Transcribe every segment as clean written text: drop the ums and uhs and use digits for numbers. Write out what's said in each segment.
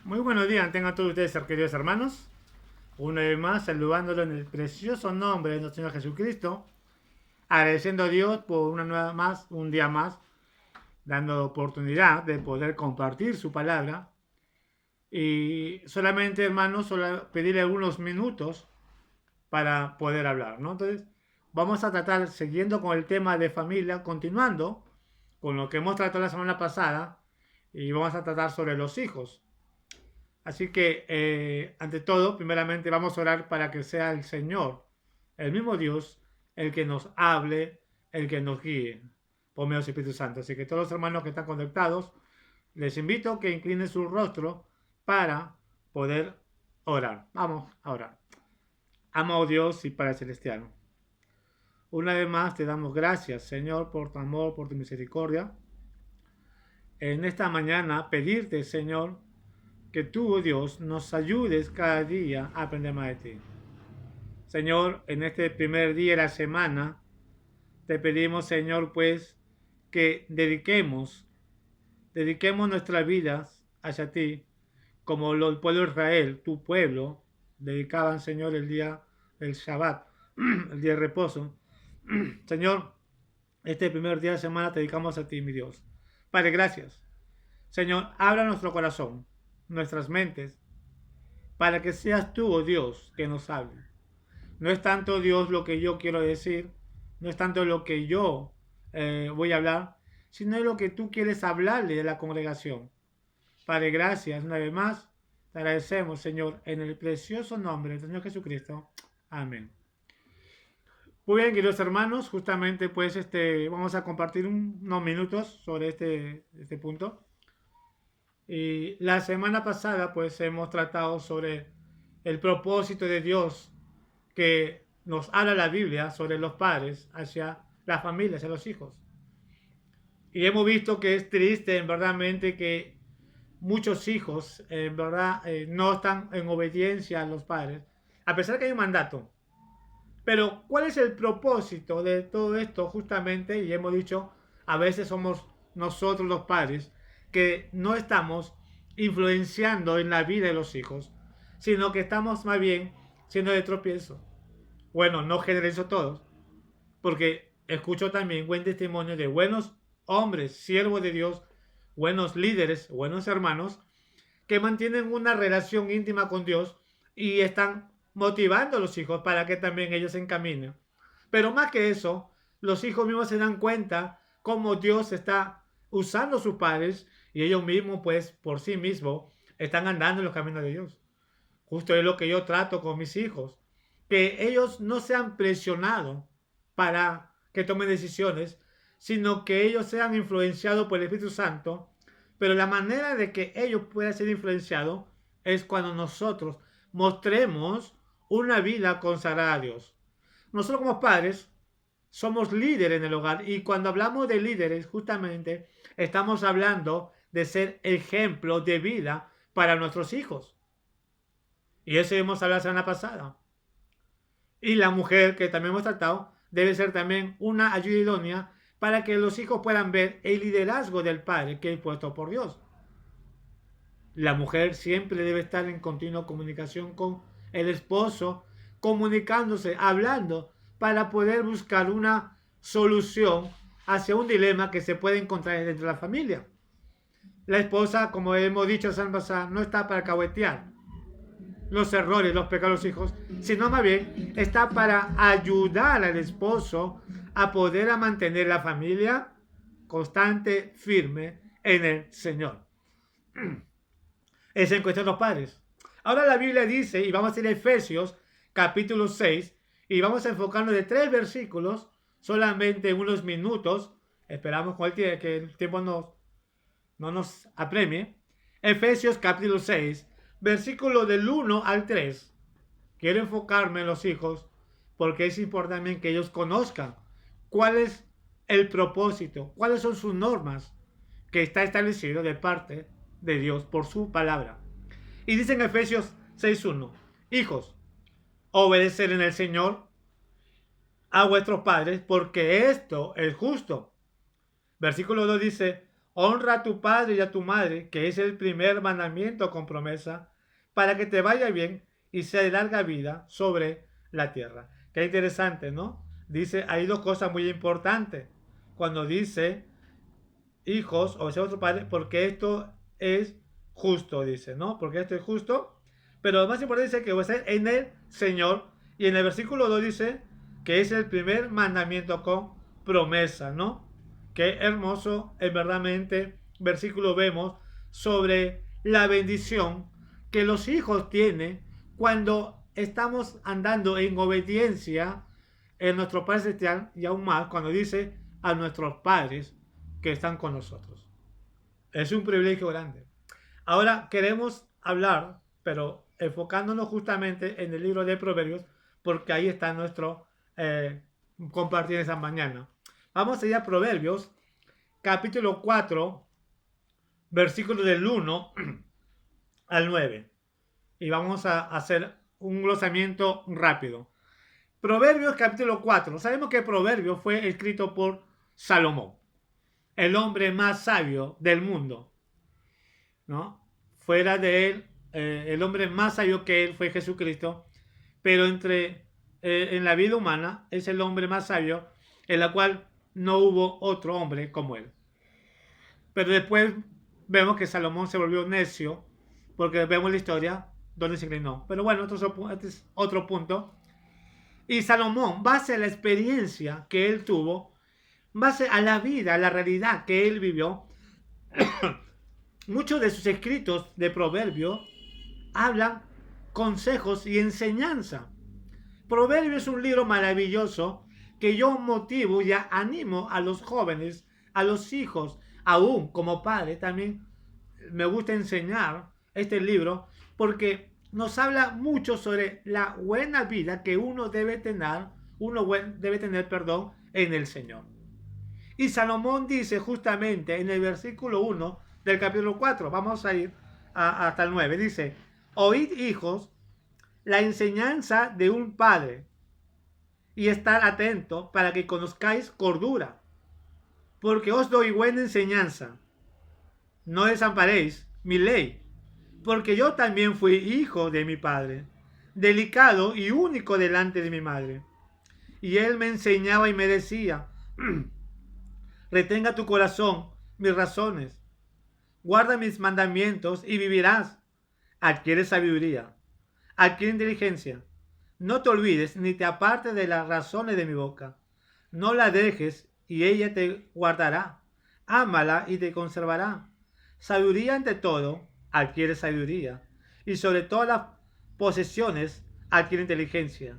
Muy buenos días, tengan todos ustedes, queridos hermanos. Una vez más, saludándolo en el precioso nombre de nuestro Señor Jesucristo. Agradeciendo a Dios por un día más, dando oportunidad de poder compartir su palabra. Y solamente, hermanos, solo pedirle algunos minutos para poder hablar, ¿no? Entonces, vamos a tratar, siguiendo con el tema de familia, continuando con lo que hemos tratado la semana pasada, y vamos a tratar sobre los hijos. Así que, ante todo, primeramente vamos a orar para que sea el Señor, el mismo Dios, el que nos hable, el que nos guíe, por medio del Espíritu Santo. Así que todos los hermanos que están conectados, les invito a que inclinen su rostro para poder orar. Vamos a orar. Amado Dios y Padre Celestial, una vez más te damos gracias, Señor, por tu amor, por tu misericordia. En esta mañana pedirte, Señor, que tú, oh Dios, nos ayudes cada día a aprender más de ti. Señor, en este primer día de la semana, te pedimos, Señor, pues, que dediquemos nuestras vidas hacia ti, como el pueblo de Israel, tu pueblo, dedicaban, Señor, el día del Shabbat, el día de reposo. Señor, este primer día de semana te dedicamos a ti, mi Dios. Padre, gracias. Señor, abra nuestro corazón, nuestras mentes, para que seas tú, oh Dios, que nos hable. No es tanto, Dios, lo que yo quiero decir, no es tanto lo que yo voy a hablar, sino lo que tú quieres hablarle de la congregación. Padre, gracias una vez más. Te agradecemos, Señor, en el precioso nombre del Señor Jesucristo. Amén. Muy bien, queridos hermanos, justamente pues vamos a compartir unos minutos sobre este punto. Y la semana pasada pues hemos tratado sobre el propósito de Dios que nos habla la Biblia sobre los padres hacia las familias, hacia los hijos. Y hemos visto que es triste, en verdad, que muchos hijos, en verdad, no están en obediencia a los padres, a pesar que hay un mandato. Pero, ¿cuál es el propósito de todo esto? Justamente, y hemos dicho, a veces somos nosotros los padres que no estamos influenciando en la vida de los hijos, sino que estamos más bien siendo de tropiezo. Bueno, no generalizo todos, porque escucho también buen testimonio de buenos hombres, siervos de Dios, buenos líderes, buenos hermanos, que mantienen una relación íntima con Dios y están motivando a los hijos para que también ellos se encaminen. Pero más que eso, los hijos mismos se dan cuenta cómo Dios está usando a sus padres y ellos mismos, pues, por sí mismos, están andando en los caminos de Dios. Justo es lo que yo trato con mis hijos, que ellos no sean presionados para que tomen decisiones, sino que ellos sean influenciados por el Espíritu Santo. Pero la manera de que ellos puedan ser influenciados es cuando nosotros mostremos una vida consagrada a Dios. Nosotros como padres somos líderes en el hogar y cuando hablamos de líderes justamente estamos hablando de ser ejemplo de vida para nuestros hijos. Y eso hemos hablado la semana pasada. Y la mujer, que también hemos tratado, debe ser también una ayuda idónea para que los hijos puedan ver el liderazgo del padre que es puesto por Dios. La mujer siempre debe estar en continua comunicación con el esposo, comunicándose, hablando, para poder buscar una solución hacia un dilema que se puede encontrar dentro de la familia. La esposa, como hemos dicho en San Basar, no está para cahuetear los errores, los pecados de los hijos, sino más bien está para ayudar al esposo a poder mantener la familia constante, firme en el Señor. Es en cuestión de los padres. Ahora la Biblia dice, y vamos a ir a Efesios capítulo 6, y vamos a enfocarnos de 3 versículos, solamente unos minutos, esperamos que el tiempo no nos apremie. Efesios capítulo 6, versículo del 1 al 3. Quiero enfocarme en los hijos porque es importante también que ellos conozcan cuál es el propósito, cuáles son sus normas que está establecido de parte de Dios por su palabra. Y dice en Efesios 6:1, hijos, obedecer en el Señor a vuestros padres porque esto es justo. Versículo 2 dice, Honra a tu padre y a tu madre, que es el primer mandamiento con promesa, para que te vaya bien y sea de larga vida sobre la tierra. Qué interesante, ¿no? Dice, hay dos cosas muy importantes. Cuando dice hijos, o sea, otro padre, porque esto es justo, dice, ¿no? Porque esto es justo. Pero lo más importante dice que va a ser en el Señor. Y en el versículo 2 dice que es el primer mandamiento con promesa, ¿no? Qué hermoso, en verdaderamente, versículo vemos sobre la bendición que los hijos tienen cuando estamos andando en obediencia en nuestro Padre Celestial, y aún más cuando dice a nuestros padres que están con nosotros. Es un privilegio grande. Ahora queremos hablar, pero enfocándonos justamente en el libro de Proverbios, porque ahí está nuestro compartir esa mañana. Vamos a ir a Proverbios, capítulo 4, versículo del 1 al 9. Y vamos a hacer un glosamiento rápido. Proverbios, capítulo 4. Sabemos que Proverbios fue escrito por Salomón, el hombre más sabio del mundo, ¿no? Fuera de él, el hombre más sabio que él fue Jesucristo, pero en la vida humana es el hombre más sabio, en la cual no hubo otro hombre como él. Pero después vemos que Salomón se volvió necio, porque vemos la historia donde se inclinó. Pero bueno, este es otro punto. Y Salomón, base a la experiencia que él tuvo, base a la vida, a la realidad que él vivió, muchos de sus escritos de proverbios hablan consejos y enseñanza. Proverbios es un libro maravilloso que yo motivo y animo a los jóvenes, a los hijos, aún como padre también me gusta enseñar este libro porque nos habla mucho sobre la buena vida que uno debe tener, en el Señor. Y Salomón dice justamente en el versículo 1 del capítulo 4, vamos a ir hasta el 9, dice, oíd hijos la enseñanza de un padre y estar atento para que conozcáis cordura, porque os doy buena enseñanza. No desamparéis mi ley, porque yo también fui hijo de mi padre, delicado y único delante de mi madre. Y él me enseñaba y me decía, retenga tu corazón mis razones, guarda mis mandamientos y vivirás. Adquiere sabiduría, adquiere inteligencia. No te olvides ni te apartes de las razones de mi boca. No la dejes y ella te guardará. Ámala y te conservará. Sabiduría ante todo, adquiere sabiduría. Y sobre todas las posesiones, adquiere inteligencia.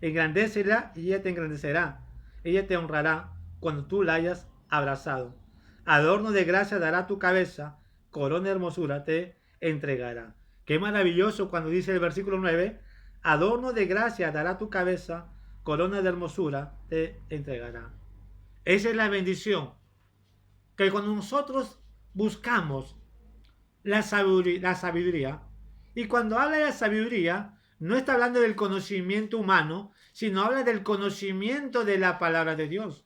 Engrandécela y ella te engrandecerá. Ella te honrará cuando tú la hayas abrazado. Adorno de gracia dará tu cabeza, corona de hermosura te entregará. Qué maravilloso cuando dice el versículo 9, adorno de gracia dará tu cabeza, corona de hermosura te entregará. Esa es la bendición, que cuando nosotros buscamos la sabiduría, y cuando habla de la sabiduría, no está hablando del conocimiento humano, sino habla del conocimiento de la palabra de Dios.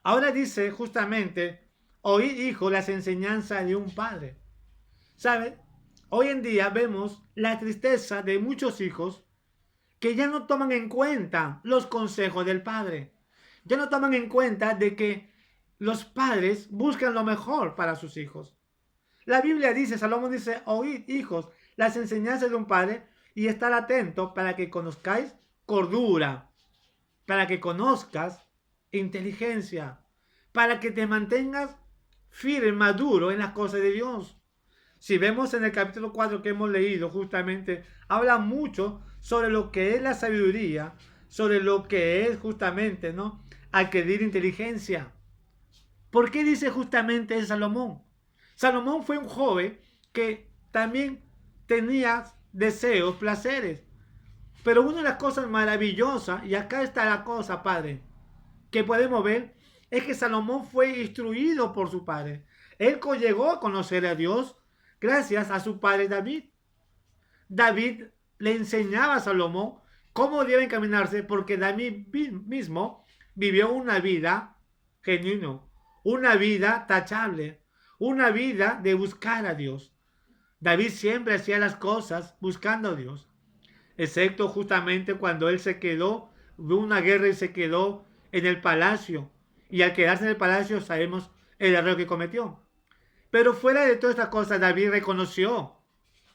Ahora dice justamente, oíd hijo las enseñanzas de un padre. ¿Sabe? Hoy en día vemos la tristeza de muchos hijos que ya no toman en cuenta los consejos del padre. Ya no toman en cuenta de que los padres buscan lo mejor para sus hijos. La Biblia dice, Salomón dice, oíd hijos las enseñanzas de un padre y estar atento para que conozcáis cordura, para que conozcas inteligencia, para que te mantengas firme, maduro en las cosas de Dios. Si vemos en el capítulo 4 que hemos leído, justamente habla mucho sobre lo que es la sabiduría, sobre lo que es justamente, ¿no?, adquirir inteligencia. ¿Por qué dice justamente Salomón? Salomón fue un joven que también tenía deseos, placeres. Pero una de las cosas maravillosas, y acá está la cosa, padre, que podemos ver, es que Salomón fue instruido por su padre. Él llegó a conocer a Dios gracias a su padre David. David le enseñaba a Salomón cómo debe encaminarse, porque David mismo vivió una vida genuina, una vida tachable, una vida de buscar a Dios. David siempre hacía las cosas buscando a Dios, excepto justamente cuando él se quedó, hubo una guerra y se quedó en el palacio. Y al quedarse en el palacio sabemos el error que cometió. Pero fuera de todas estas cosas, David reconoció,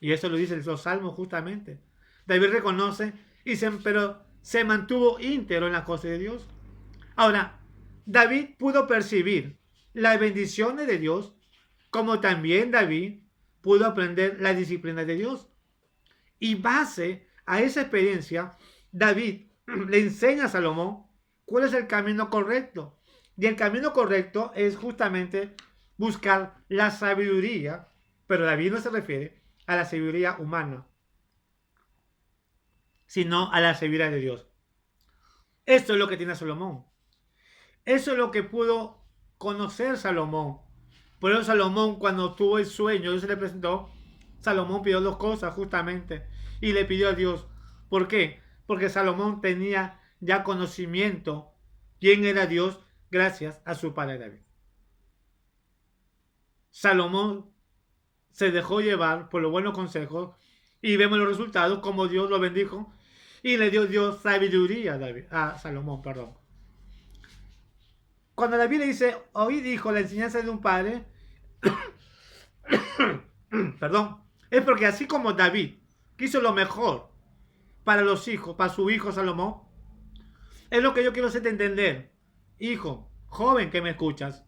y eso lo dicen los salmos justamente. David reconoce, pero se mantuvo íntegro en las cosas de Dios. Ahora, David pudo percibir las bendiciones de Dios, como también David pudo aprender la disciplina de Dios. Y base a esa experiencia, David le enseña a Salomón cuál es el camino correcto. Y el camino correcto es justamente buscar la sabiduría, pero David no se refiere a la sabiduría humana, sino a la sabiduría de Dios. Esto es lo que tiene Salomón. Eso es lo que pudo conocer Salomón. Por eso Salomón, cuando tuvo el sueño, Dios se le presentó, Salomón pidió dos cosas justamente y le pidió a Dios. ¿Por qué? Porque Salomón tenía ya conocimiento quién era Dios gracias a su padre David. Salomón se dejó llevar por los buenos consejos y vemos los resultados como Dios lo bendijo y le dio Dios sabiduría a Salomón, perdón. Cuando David le dice, oí dijo la enseñanza de un padre, perdón, es porque así como David quiso lo mejor para los hijos, para su hijo Salomón, es lo que yo quiero hacerte entender. Hijo, joven que me escuchas,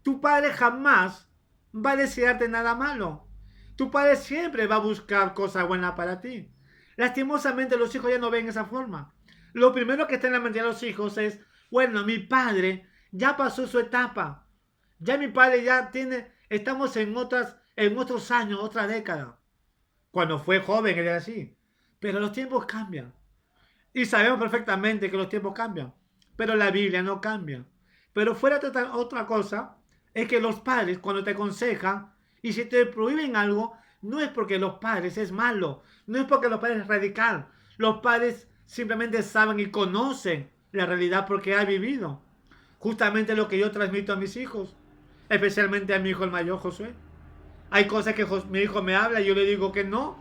tu padre jamás va a desearte nada malo. Tu padre siempre va a buscar cosas buenas para ti. Lastimosamente los hijos ya no ven esa forma. Lo primero que está en la mente de los hijos es, bueno, mi padre ya pasó su etapa. Ya mi padre ya estamos en otros años, otra década. Cuando fue joven él era así. Pero los tiempos cambian. Y sabemos perfectamente que los tiempos cambian. Pero la Biblia no cambia. Pero fuera de otra cosa, es que los padres cuando te aconsejan y si te prohíben algo, no es porque los padres es malo. No es porque los padres es radical. Los padres simplemente saben y conocen la realidad porque ha vivido. Justamente lo que yo transmito a mis hijos. Especialmente a mi hijo el mayor, Josué. Hay cosas que mi hijo me habla y yo le digo que no.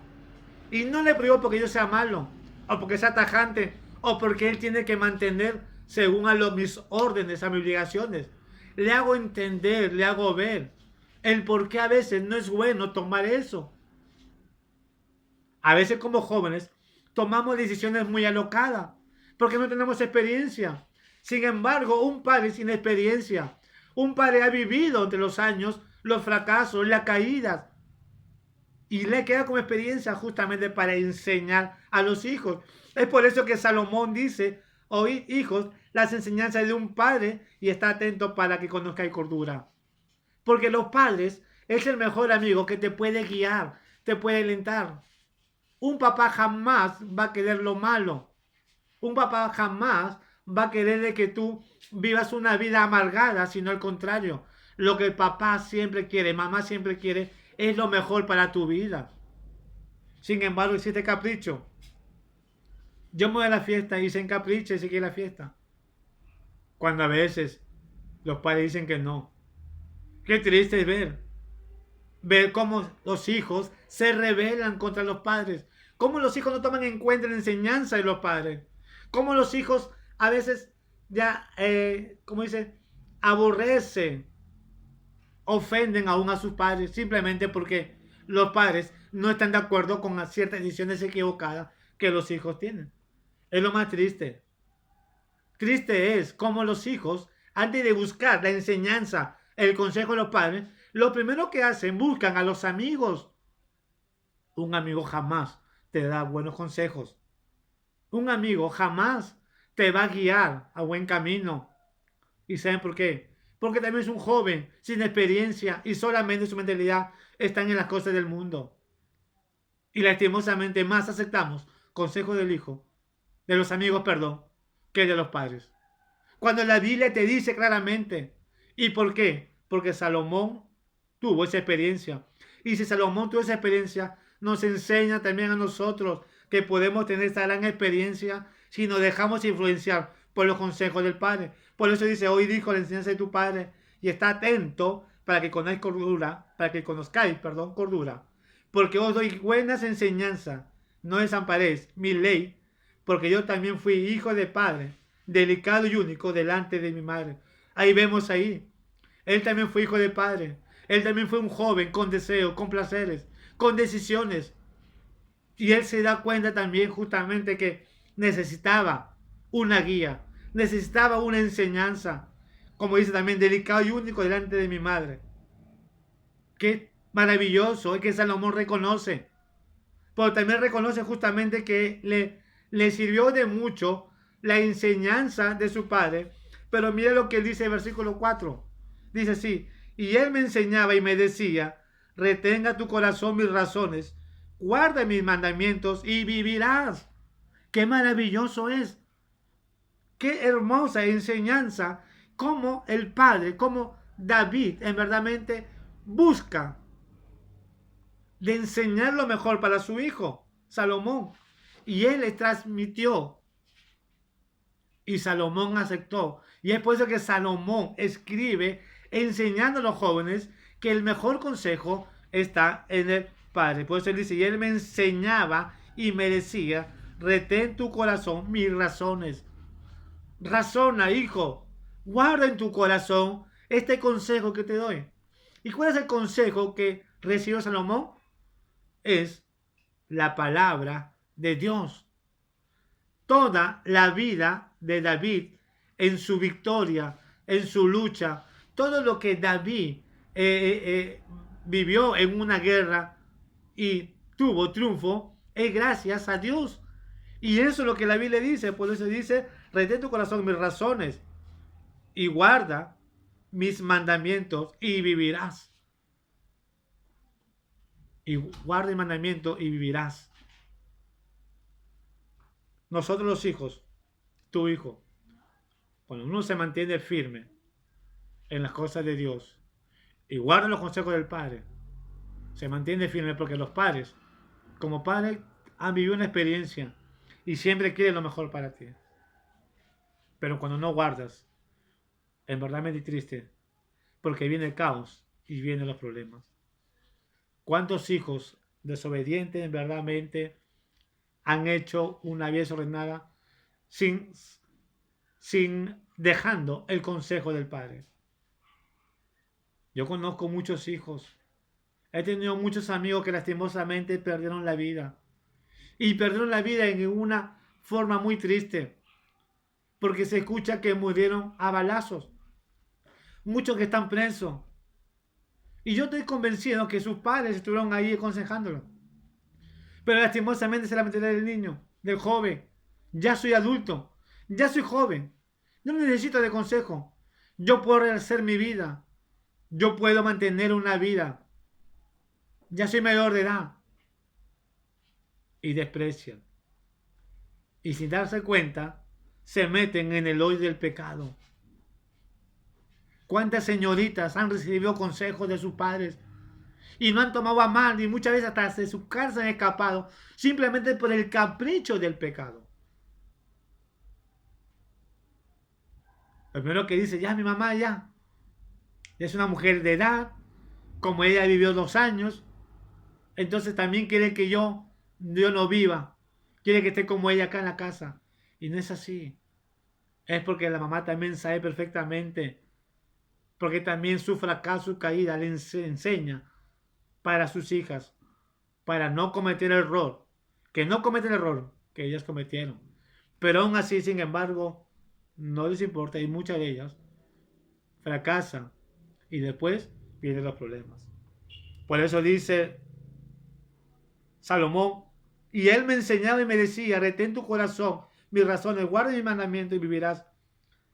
Y no le prohíbo porque yo sea malo, o porque sea tajante, o porque él tiene que mantener según mis órdenes, a mis obligaciones. Le hago entender, le hago ver el por qué a veces no es bueno tomar eso. A veces como jóvenes tomamos decisiones muy alocadas porque no tenemos experiencia. Sin embargo, un padre sin experiencia, un padre ha vivido entre los años los fracasos, las caídas, y le queda como experiencia justamente para enseñar a los hijos. Es por eso que Salomón dice, oíd hijos, las enseñanzas de un padre y está atento para que conozcáis cordura. Porque los padres es el mejor amigo que te puede guiar, te puede alentar. Un papá jamás va a querer lo malo. Un papá jamás va a querer de que tú vivas una vida amargada, sino al contrario. Lo que el papá siempre quiere, mamá siempre quiere, es lo mejor para tu vida. Sin embargo, existe capricho. Yo me voy a la fiesta y se encapricha y se quiere la fiesta. Cuando a veces los padres dicen que no. Qué triste es ver cómo los hijos se rebelan contra los padres. Cómo los hijos no toman en cuenta la enseñanza de los padres. Cómo los hijos a veces ya, como dice, aborrecen, ofenden aún a sus padres simplemente porque los padres no están de acuerdo con ciertas decisiones equivocadas que los hijos tienen. Es lo más triste. Triste es como los hijos, antes de buscar la enseñanza, el consejo de los padres, lo primero que hacen, buscan a los amigos. Un amigo jamás te da buenos consejos. Un amigo jamás te va a guiar a buen camino. ¿Y saben por qué? Porque también es un joven sin experiencia y solamente su mentalidad está en las cosas del mundo. Y lastimosamente más aceptamos consejos del hijo, de los amigos, perdón, que de los padres. Cuando la Biblia te dice claramente. ¿Y por qué? Porque Salomón tuvo esa experiencia. Y si Salomón tuvo esa experiencia, nos enseña también a nosotros que podemos tener esta gran experiencia si nos dejamos influenciar por los consejos del Padre. Por eso dice, hoy dijo la enseñanza de tu Padre y está atento para que conozcáis, perdón, cordura. Porque os doy buenas enseñanzas, no desamparéis mi ley, porque yo también fui hijo de padre, delicado y único delante de mi madre. Ahí vemos ahí. Él también fue hijo de padre. Él también fue un joven con deseos, con placeres, con decisiones. Y él se da cuenta también justamente que necesitaba una guía, necesitaba una enseñanza. Como dice también, delicado y único delante de mi madre. Qué maravilloso es que Salomón reconoce. Pero también reconoce justamente que le sirvió de mucho la enseñanza de su padre. Pero mire lo que dice el versículo 4. Dice así, y él me enseñaba y me decía, retenga tu corazón mis razones, guarda mis mandamientos y vivirás. Qué maravilloso es. Qué hermosa enseñanza. Como el padre, como David en verdaderamente busca de enseñar lo mejor para su hijo, Salomón. Y él le transmitió. Y Salomón aceptó. Y es por eso que Salomón escribe enseñando a los jóvenes que el mejor consejo está en el Padre. Por eso él dice, y él me enseñaba y me decía, retén tu corazón mis razones. Razona, hijo. Guarda en tu corazón este consejo que te doy. ¿Y cuál es el consejo que recibió Salomón? Es la palabra de Dios. Toda la vida de David, en su victoria, en su lucha, todo lo que David vivió en una guerra y tuvo triunfo, es gracias a Dios. Y eso es lo que la Biblia dice. Por eso dice, retén tu corazón mis razones y guarda mis mandamientos y vivirás. Y guarda el mandamiento y vivirás. Nosotros los hijos, tu hijo, cuando uno se mantiene firme en las cosas de Dios y guarda los consejos del Padre, se mantiene firme porque los padres, como padres, han vivido una experiencia y siempre quieren lo mejor para ti. Pero cuando no guardas, es verdaderamente triste porque viene el caos y vienen los problemas. ¿Cuántos hijos desobedientes verdaderamente han hecho una vida desordenada sin dejando el consejo del Padre? Yo conozco muchos hijos. He tenido muchos amigos que lastimosamente perdieron la vida. Y perdieron la vida en una forma muy triste. Porque se escucha que murieron a balazos. Muchos que están presos. Y yo estoy convencido que sus padres estuvieron ahí aconsejándolo. Pero lastimosamente se la mentalidad del niño, del joven. Ya soy adulto. Ya soy joven. No necesito de consejo. Yo puedo rehacer mi vida. Yo puedo mantener una vida. Ya soy mayor de edad. Y desprecian. Y sin darse cuenta, se meten en el hoyo del pecado. ¿Cuántas señoritas han recibido consejos de sus padres y no han tomado a mal, y muchas veces hasta de su casa han escapado simplemente por el capricho del pecado? Lo primero que dice, ya mi mamá ya es una mujer de edad, como ella vivió 2 años, entonces también quiere que yo no viva, quiere que esté como ella acá en la casa. Y no es así. Es porque la mamá también sabe perfectamente, porque también su fracaso y caída le enseña para sus hijas, para no cometer el error, que no cometen el error que ellas cometieron. Pero aún así, sin embargo, no les importa y muchas de ellas fracasan y después vienen los problemas. Por eso dice Salomón, y él me enseñaba y me decía, retén tu corazón, mis razones, guarda mi mandamiento y vivirás.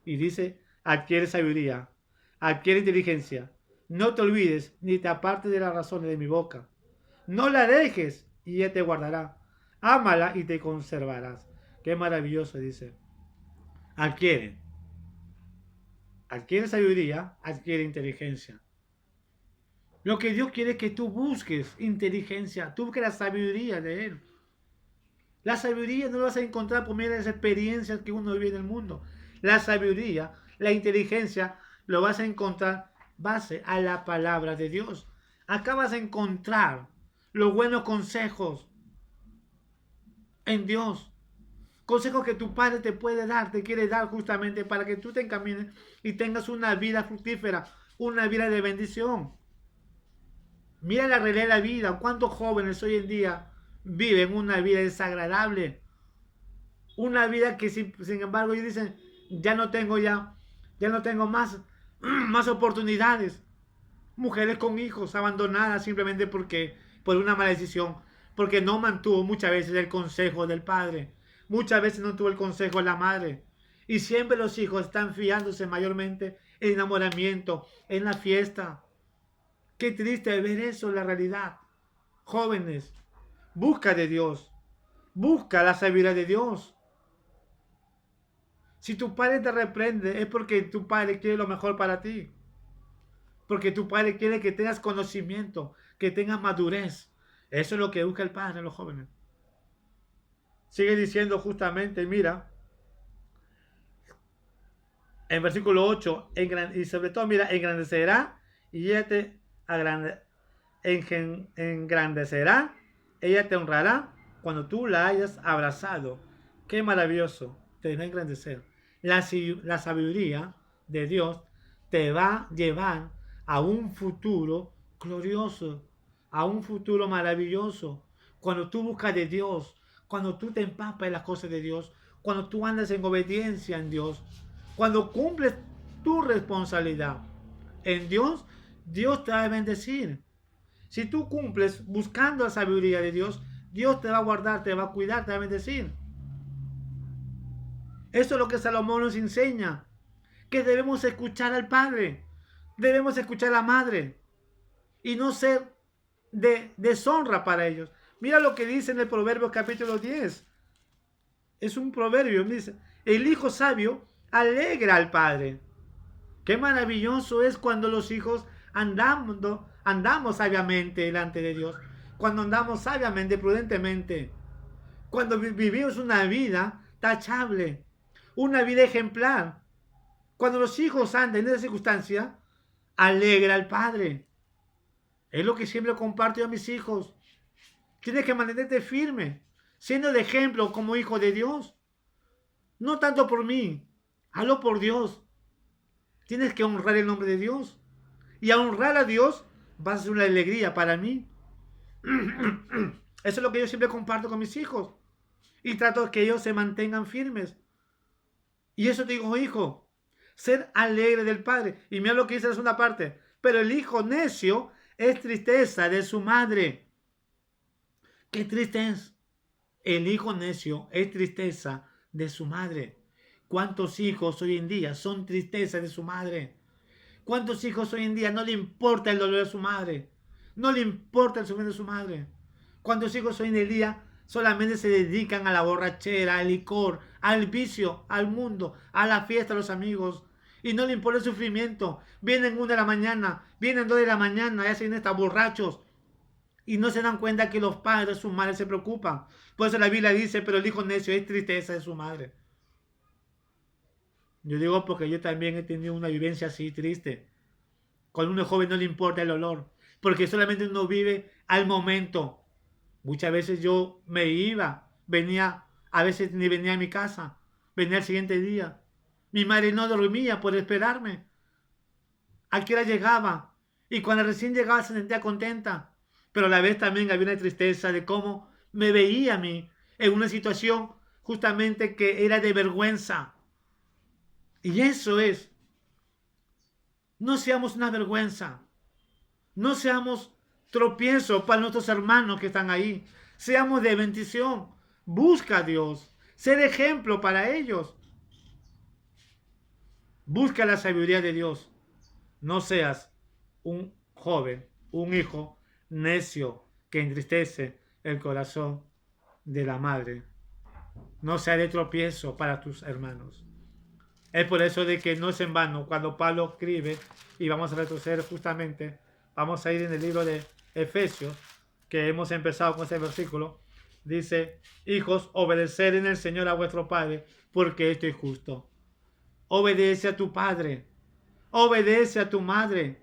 Y dice, adquiere sabiduría, adquiere inteligencia, no te olvides ni te apartes de las razones de mi boca. No la dejes y ella te guardará. Ámala y te conservarás. Qué maravilloso, dice. Adquiere sabiduría, adquiere inteligencia. Lo que Dios quiere es que tú busques inteligencia, tú busques la sabiduría de Él. La sabiduría no la vas a encontrar por medio de las experiencias que uno vive en el mundo. La sabiduría, la inteligencia, lo vas a encontrar base a la palabra de Dios. Acá vas a encontrar los buenos consejos en Dios. Consejos que tu padre te puede dar, te quiere dar justamente para que tú te encamines y tengas una vida fructífera, una vida de bendición. Mira la realidad de la vida. ¿Cuántos jóvenes hoy en día viven una vida desagradable? Una vida que sin embargo ellos dicen, ya no tengo más oportunidades. Mujeres con hijos abandonadas simplemente por una mala decisión, porque no mantuvo muchas veces el consejo del padre, muchas veces no tuvo el consejo de la madre, y siempre los hijos están fiándose mayormente en el enamoramiento, en la fiesta. Qué triste ver eso en la realidad. Jóvenes, busca de Dios, busca la sabiduría de Dios. Si tu padre te reprende es porque tu padre quiere lo mejor para ti. Porque tu padre quiere que tengas conocimiento, que tengas madurez. Eso es lo que busca el padre en los jóvenes. Sigue diciendo justamente, mira, en versículo 8, y sobre todo, mira, engrandecerá y ella te engrandecerá, ella te honrará cuando tú la hayas abrazado. Qué maravilloso, te va a engrandecer. La sabiduría de Dios te va a llevar a un futuro glorioso, a un futuro maravilloso. Cuando tú buscas de Dios, cuando tú te empapas en las cosas de Dios, cuando tú andas en obediencia en Dios, cuando cumples tu responsabilidad en Dios, Dios te va a bendecir. Si tú cumples buscando la sabiduría de Dios, Dios te va a guardar, te va a cuidar, te va a bendecir. Eso es lo que Salomón nos enseña, que debemos escuchar al Padre, debemos escuchar a la Madre y no ser de deshonra para ellos. Mira lo que dice en el Proverbios capítulo 10. Es un proverbio, dice, el hijo sabio alegra al padre. Qué maravilloso es cuando los hijos andamos sabiamente delante de Dios, cuando andamos sabiamente, prudentemente, cuando vivimos una vida tachable, una vida ejemplar. Cuando los hijos andan en esa circunstancia, alegra al padre. Es lo que siempre comparto a mis hijos. Tienes que mantenerte firme, siendo de ejemplo como hijo de Dios. No tanto por mí, hazlo por Dios. Tienes que honrar el nombre de Dios. Y a honrar a Dios va a ser una alegría para mí. Eso es lo que yo siempre comparto con mis hijos. Y trato de que ellos se mantengan firmes. Y eso te digo, hijo, ser alegre del Padre. Y mira lo que dice en la segunda parte. Pero el hijo necio es tristeza de su madre. Qué triste es. El hijo necio es tristeza de su madre. ¿Cuántos hijos hoy en día son tristeza de su madre? ¿Cuántos hijos hoy en día no le importa el dolor de su madre? No le importa el sufrimiento de su madre. ¿Cuántos hijos hoy en día solamente se dedican a la borrachera, al licor, al vicio, al mundo, a la fiesta, a los amigos? Y no le importa el sufrimiento. Vienen 1 de la mañana, vienen 2 de la mañana, ya se están borrachos. Y no se dan cuenta que los padres de su madre se preocupan. Por eso la Biblia dice, pero el hijo necio es tristeza de su madre. Yo digo porque yo también he tenido una vivencia así triste. Cuando uno es joven no le importa el olor, porque solamente uno vive al momento. Muchas veces yo me iba, venía, a veces ni venía a mi casa, venía al siguiente día. Mi madre no dormía por esperarme. ¿A qué hora llegaba? Y cuando recién llegaba se sentía contenta. Pero a la vez también había una tristeza de cómo me veía a mí en una situación justamente que era de vergüenza. Y eso es. No seamos una vergüenza. No seamos tropiezo para nuestros hermanos que están ahí. Seamos de bendición. Busca a Dios. Ser ejemplo para ellos. Busca la sabiduría de Dios. No seas un joven, un hijo necio que entristece el corazón de la madre. No sea de tropiezo para tus hermanos. Es por eso de que no es en vano cuando Pablo escribe, y vamos a retroceder justamente, vamos a ir en el libro de Efesios, que hemos empezado con ese versículo, dice, hijos, obedeced en el Señor a vuestro Padre, porque esto es justo. Obedece a tu padre, obedece a tu madre,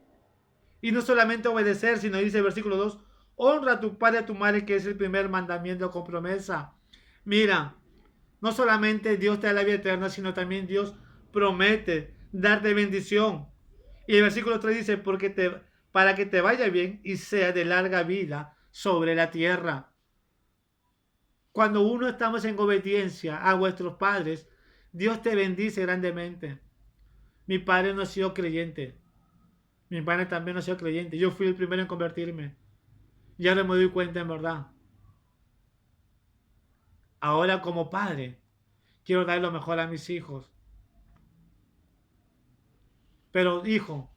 Y no solamente obedecer, sino dice el versículo 2, honra a tu padre y a tu madre, que es el primer mandamiento con promesa. Mira, no solamente Dios te da la vida eterna, sino también Dios promete darte bendición. Y el versículo 3 dice, para que te vaya bien y sea de larga vida sobre la tierra. Cuando uno estamos en obediencia a vuestros padres, Dios te bendice grandemente. Mi padre no ha sido creyente. Mi padre también no ha sido creyente. Yo fui el primero en convertirme. Y ahora me doy cuenta en verdad. Ahora como padre, quiero dar lo mejor a mis hijos. Pero hijo,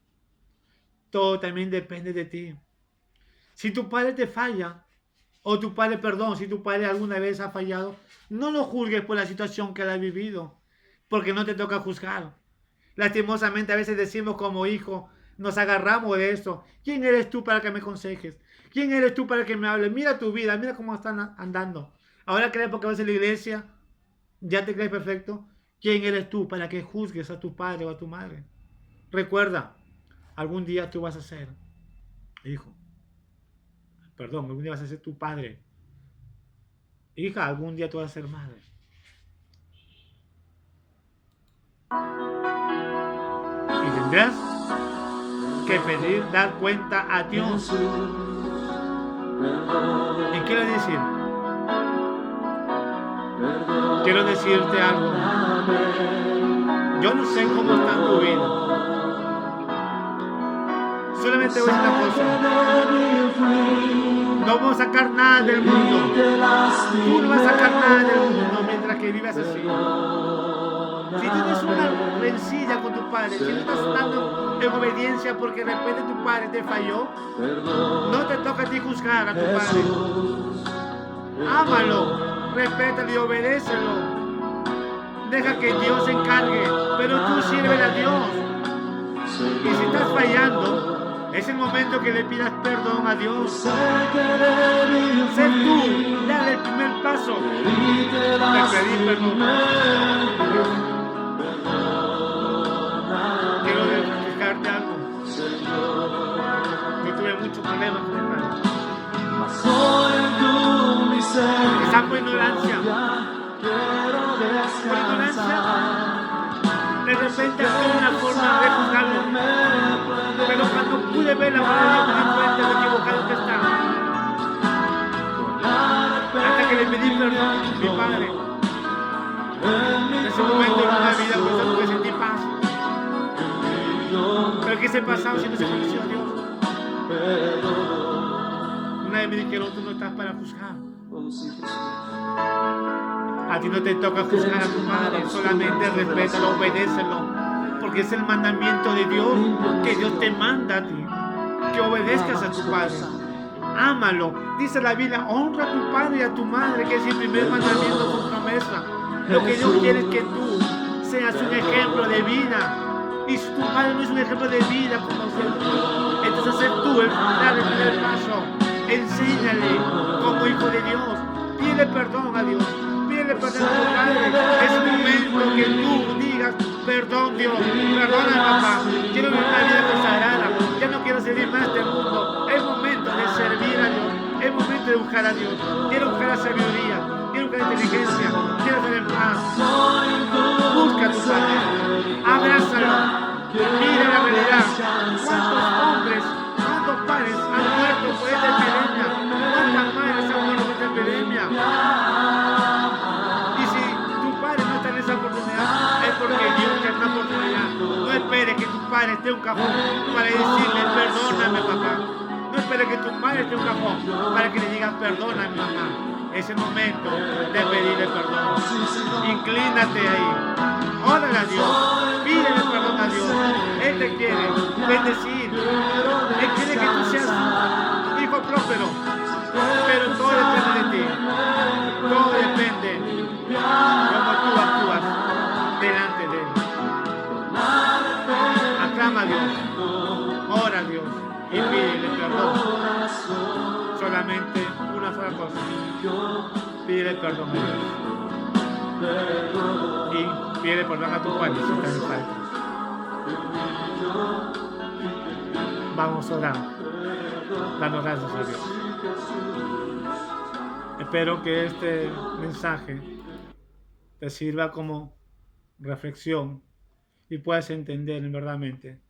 todo también depende de ti. Si tu padre te falla, o tu padre, perdón, si tu padre alguna vez ha fallado, no lo juzgues por la situación que él ha vivido, porque no te toca juzgar. Lastimosamente a veces decimos como hijo, nos agarramos de eso. ¿Quién eres tú para que me aconsejes? ¿Quién eres tú para que me hables? Mira tu vida, mira cómo están andando. Ahora crees porque vas a la iglesia, ya te crees perfecto. ¿Quién eres tú para que juzgues a tu padre o a tu madre? Recuerda, algún día tú vas a ser hijo. Perdón, algún día vas a ser tu padre. Hija, algún día tú vas a ser madre. Y tendrás que pedir, dar cuenta a Dios. ¿Y qué quiero decir? Quiero decirte algo. Yo no sé cómo está tu vida. Solamente voy a decir una cosa. No vamos a sacar nada del mundo. Tú no vas a sacar nada del mundo mientras que vivas así. Si tienes una rencilla con tu padre, si no estás dando en obediencia porque de repente tu padre te falló, no te toca a ti juzgar a tu padre. Ámalo, respétalo y obedécelo. Deja que Dios se encargue, pero tú sírvele a Dios. Y si estás fallando, es el momento que le pidas perdón a Dios. Sé tú, dale el primer paso. Te pedí perdón. Quiero explicarte algo. Yo tuve muchos problemas con mi padre. Esa fue ignorancia. Por ignorancia, de repente fue una forma de juzgarlo. Pero cuando pude ver la mano de Dios, me di cuenta de lo equivocado que estaba. Hasta que le pedí perdón a mi padre. En ese momento en una vida pude sentir paz. Pero ¿qué se pasaba si no se conoció a Dios? Una vez me dijeron, tú no estás para juzgar. A ti no te toca juzgar a tu padre, solamente respétalo, obedécelo, porque es el mandamiento de Dios que Dios te manda a ti, que obedezcas a tu padre. Ámalo. Dice la Biblia, honra a tu padre y a tu madre, que es el primer mandamiento con promesa. Lo que Dios quiere es que tú seas un ejemplo de vida. Y si tu padre no es un ejemplo de vida como tú, entonces ser tú el dar el primer paso. Enséñale como hijo de Dios. Pide perdón a Dios. Pídele perdón a tu padre. Es el momento que tú digas, perdón Dios, perdona papá. Quiero vivir una vida consagrada. Ya no quiero servir más del mundo. Es momento de servir a Dios. Es momento de buscar a Dios. Quiero buscar la sabiduría. Quiero buscar la inteligencia. Quiero estar en paz. Busca a tu padre. Abrázalo. Mira la realidad. ¿Cuántos hombres, cuántos padres han muerto por esta epidemia? ¿Cuántas madres han muerto por esta epidemia? Y si tu padre no está en esa oportunidad, es porque Dios te da una oportunidad. No esperes que tu padre esté en un cajón para decirle, perdóname papá. No esperes que tu padre esté en un cajón para que le digas, perdóname mamá. Es el momento de pedirle perdón. Inclínate ahí. Órale a Dios. Pídele perdón a Dios. Él te quiere bendecir. Él quiere que tú seas un hijo próspero. Pero todo depende de ti. Todo depende cómo tú actúas delante de Él. Aclama a Dios. Ora a Dios. Y pídele perdón. Solamente una sola cosa. Pídele perdón a Dios. Y pídele perdón a tu padre si estás en falta. vamos a orar, dando gracias a Dios. Espero que este mensaje te sirva como reflexión y puedas entender verdaderamente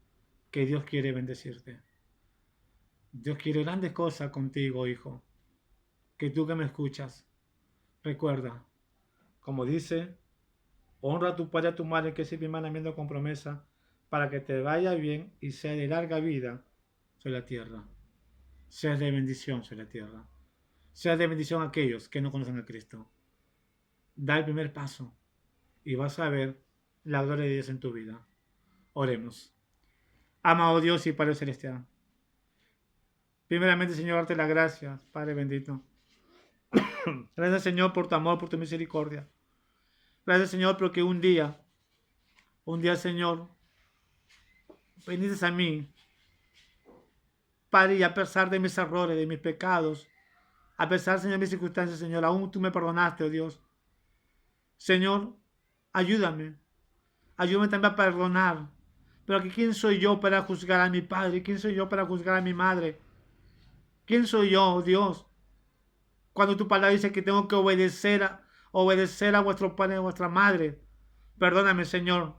que Dios quiere bendecirte. Dios quiere grandes cosas contigo, hijo. Que tú que me escuchas, recuerda, como dice, honra a tu padre y a tu madre, que es el primer mandamiento con promesa, para que te vaya bien y sea de larga vida sobre la tierra. Sea de bendición sobre la tierra. Sea de bendición a aquellos que no conocen a Cristo. Da el primer paso y vas a ver la gloria de Dios en tu vida. Oremos. Amado Dios y Padre Celestial. Primeramente, Señor, darte las gracias, Padre bendito. Gracias, Señor, por tu amor, por tu misericordia. Gracias, Señor, porque un día, Señor, viniste a mí, Padre, y a pesar de mis errores, de mis pecados, a pesar, Señor, de mis circunstancias, Señor, aún tú me perdonaste, oh Dios. Señor, ayúdame. Ayúdame también a perdonar. Pero que ¿quién soy yo para juzgar a mi padre? ¿Quién soy yo para juzgar a mi madre? ¿Quién soy yo, oh Dios? Cuando tu palabra dice que tengo que obedecer a vuestro padre y a vuestra madre. Perdóname, Señor.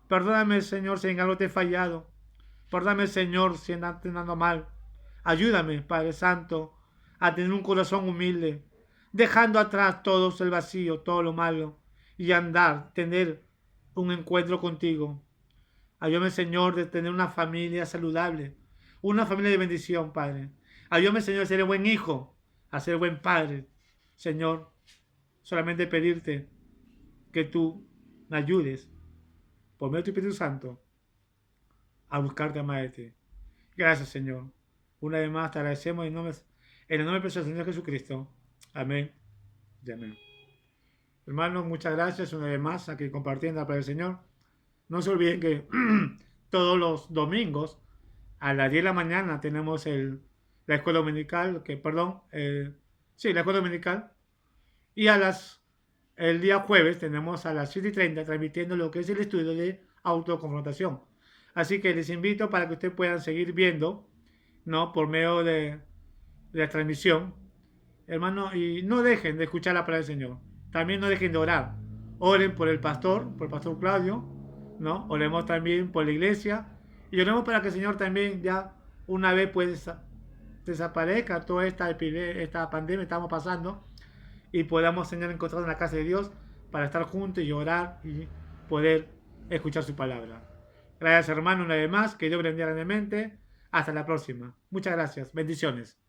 Perdóname, Señor, si en algo te he fallado. Perdóname, Señor, si ando mal. Ayúdame, Padre Santo, a tener un corazón humilde, dejando atrás todo el vacío, todo lo malo, y tener un encuentro contigo. Ayúdame, Señor, de tener una familia saludable, una familia de bendición, Padre. Ayúdame, Señor, a ser buen hijo, a ser buen padre. Señor, solamente pedirte que tú me ayudes, por medio de tu Espíritu Santo, a buscarte más de ti. Gracias, Señor. Una vez más te agradecemos en el nombre precioso del Señor Jesucristo. Amén y amén. Hermanos, muchas gracias una vez más aquí compartiendo la palabra del Señor. No se olviden que todos los domingos a las 10 de la mañana tenemos la escuela dominical, la escuela dominical. Y el día jueves tenemos a las 7:30 transmitiendo lo que es el estudio de autoconfrontación. Así que les invito para que ustedes puedan seguir viendo, ¿no? Por medio de la transmisión, hermano, y no dejen de escuchar la palabra del Señor. También no dejen de orar. Oren por el pastor Claudio, ¿no? Oremos también por la iglesia y oremos para que el Señor también ya una vez pues desaparezca toda esta pandemia que estamos pasando y podamos, Señor, encontrar en la casa de Dios para estar juntos y orar y poder escuchar su palabra. Gracias, hermano, una vez más. Que Dios bendiga grandemente. Hasta la próxima. Muchas gracias. Bendiciones.